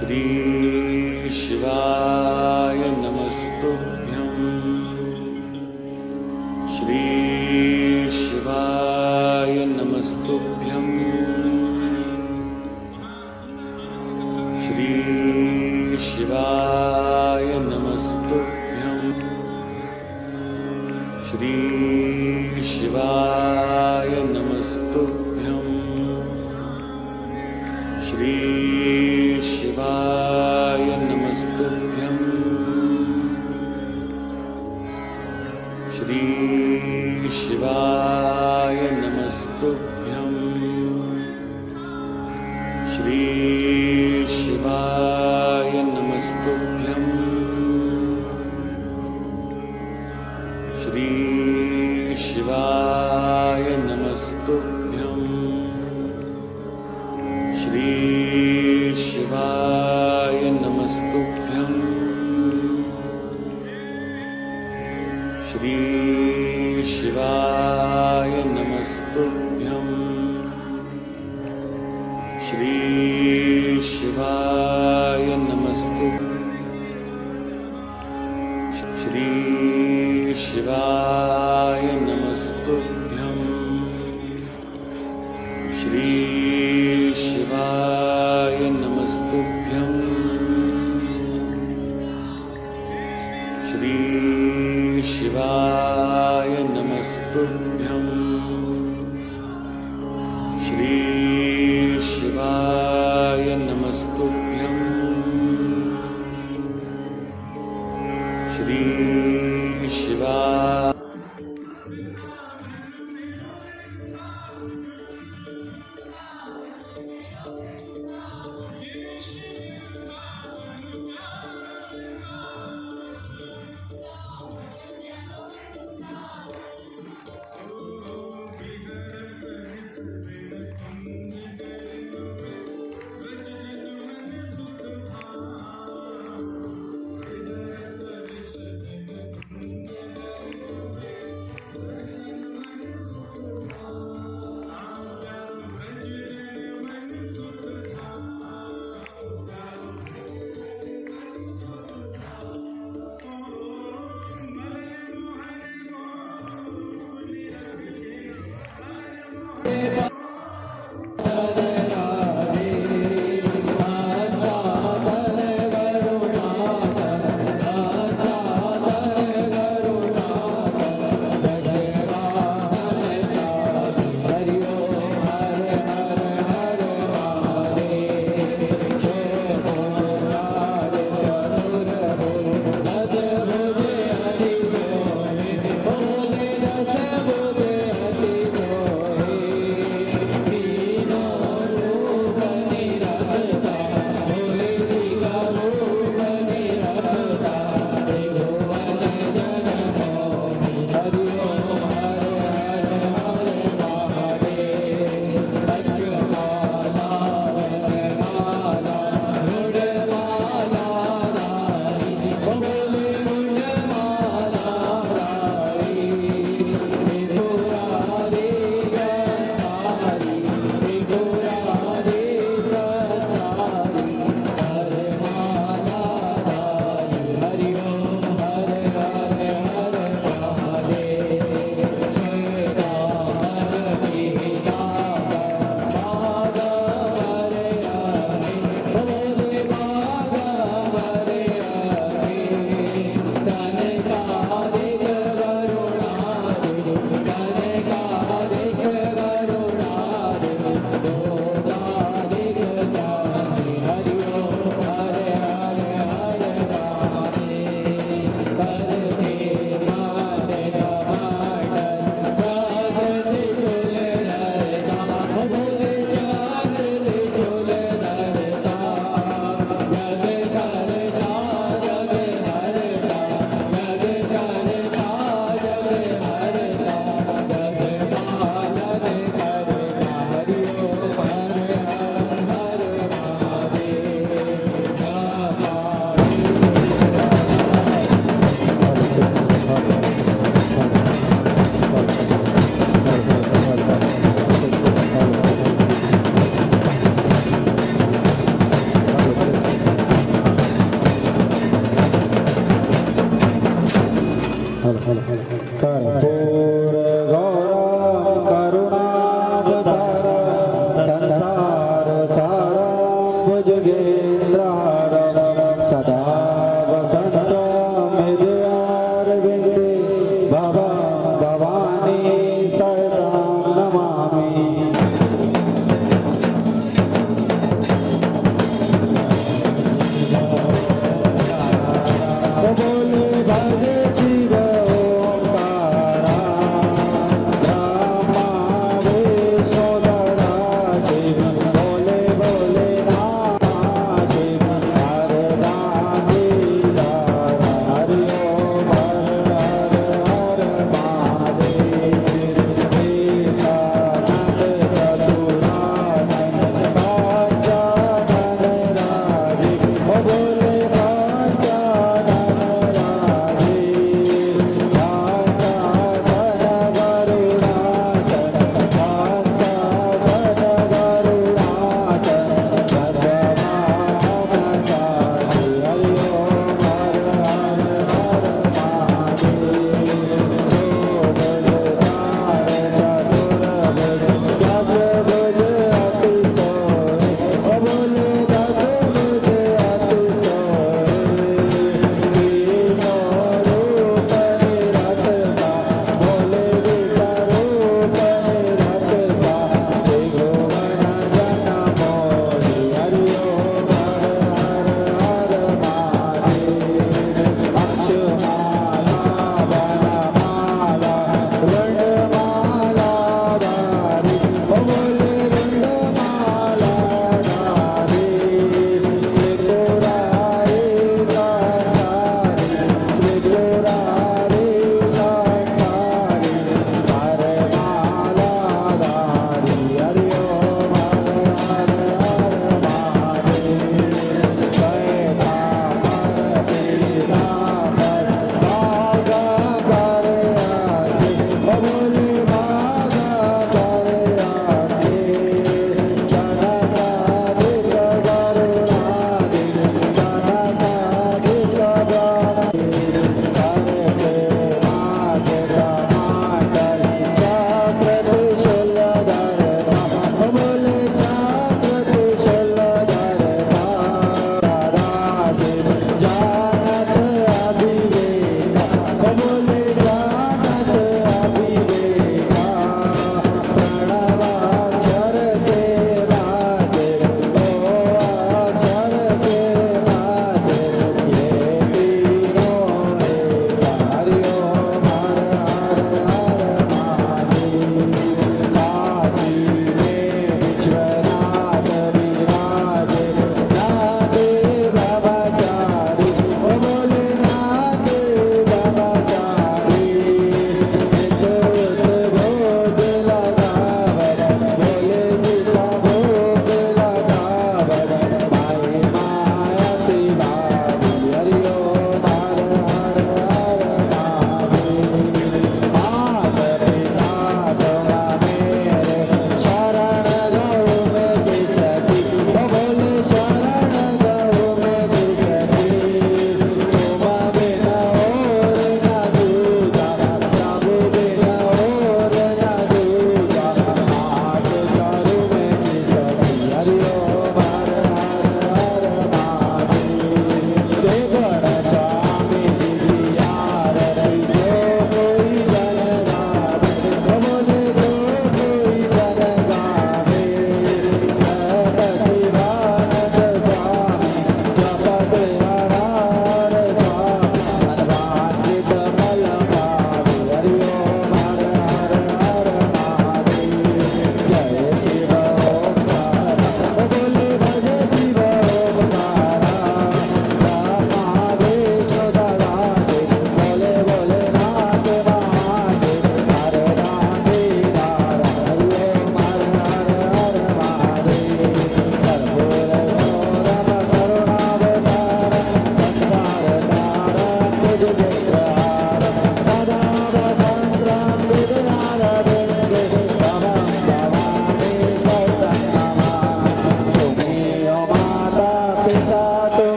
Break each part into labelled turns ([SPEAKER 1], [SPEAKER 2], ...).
[SPEAKER 1] श्री शिवाय नमस्तुभ्यं। श्री शिवाय नमस्तुभ्यं। श्री शिवाय नमस्तुभ्यं। श्री शिवाय नमस्तुभ्यं। श्री शिवाय नमस्तुभ्यं। श्री शिवाय नमस्तुभ्यं। श्री शिवाय नमस्तुभ्यं। श्री शिवाय नमस्तुभ्यं। श्री शिवाय नमस्तुभ्यं। श्री शिवाय नमस्तुभ्यं। श्री शिवाय नमस्तुभ्यं। श्री शिवाय नमस्तुभ्यं। श्री शिवाय नमस्तुभ्यं। श्री शिवाय नमस्तुभ्यं। श्री शिवाय नमस्तुभ्यं। श्री शिवाय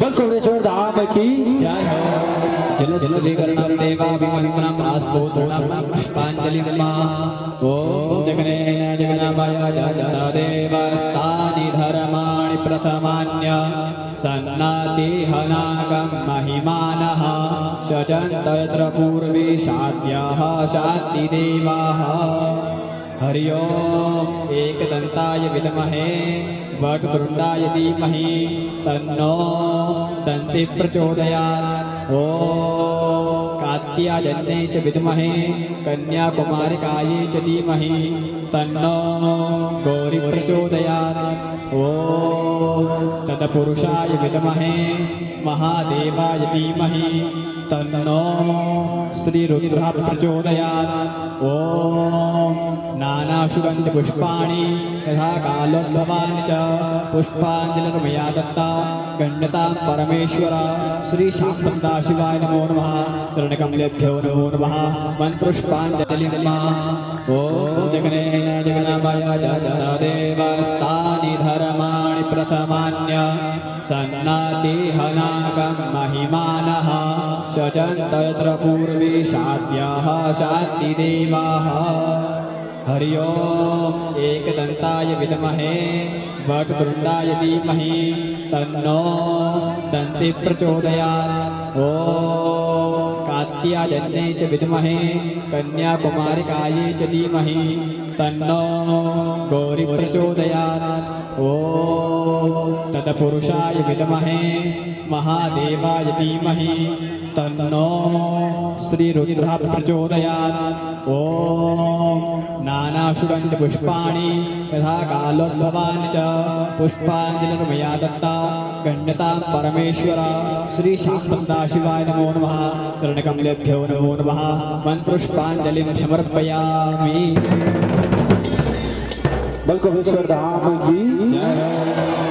[SPEAKER 2] बलकुलेश्वर धाम की
[SPEAKER 3] जय हो जलस्वलीकरणं देवाभिमन्त्रम् आस्तोत्रणं पुष्पाञ्जलिं ॐ जगनेन जगन्नाथाय जगता देवस्तानि धर्माणि प्रथमान्य सन्नातिहनाकं महिमानः शचन्त यत्र पूर्वे शाद्याः शान्तिदेवाः हरि ओम एकदन्ताय विद्महे वक्रतुण्डाय धीमहि तन्नो दन्ति प्रचोदयात् ओम कात्यायने च विद्महे कन्याकुमारिकायै च धीमहि तन्नो गौरी प्रचोदयात् ओम तत्पुरुषाय विद्महे महादेवाय धीमहि तन्नो श्रीरुद्रः प्रचोदयात् ओम नानासुगन्धपुष्पाणि यथा कालोद्भवानि च पुष्पाञ्जलिर्मया दत्ता गण्यतां परमेश्वर श्री शास्त्रसदाशिवाय नमो नमः शरणकमलेभ्यो नमो नमः मन्त्रपुष्पाञ्जलिं ॐ जगनेन जगन्नाथाय जगता देवस्तानि धर्माणि प्रथमान्य सन्नातिहनाकं महिमानः शचन्त यत्र पूर्वे शाद्याः शान्तिदेवाः हरि ओम एकदन्ताय विद्महे वक्रतुण्डाय धीमहि तन्नो दन्ति प्रचोदयात् ओम कात्यायने च विद्महे कन्याकुमारिकायै च धीमहि तन्नो गौरी प्रचोदयात् ओम तत्पुरुषाय विद्महे महादेवाय धीमहि तन्नो श्रीरुद्रः प्रचोदयात् ओम नानासुगन्धपुष्पाणि यथा कालोद्भवानि च पुष्पाञ्जलिर्मया दत्ता गण्यतां परमेश्वर श्री शास्त्रसदाशिवाय नमो नमः शरणकमलेभ्यो नमो नमः मन्त्रपुष्पाञ्जलिं समर्पयामि।
[SPEAKER 2] बलकुलेश्वर धाम की
[SPEAKER 3] जय हो।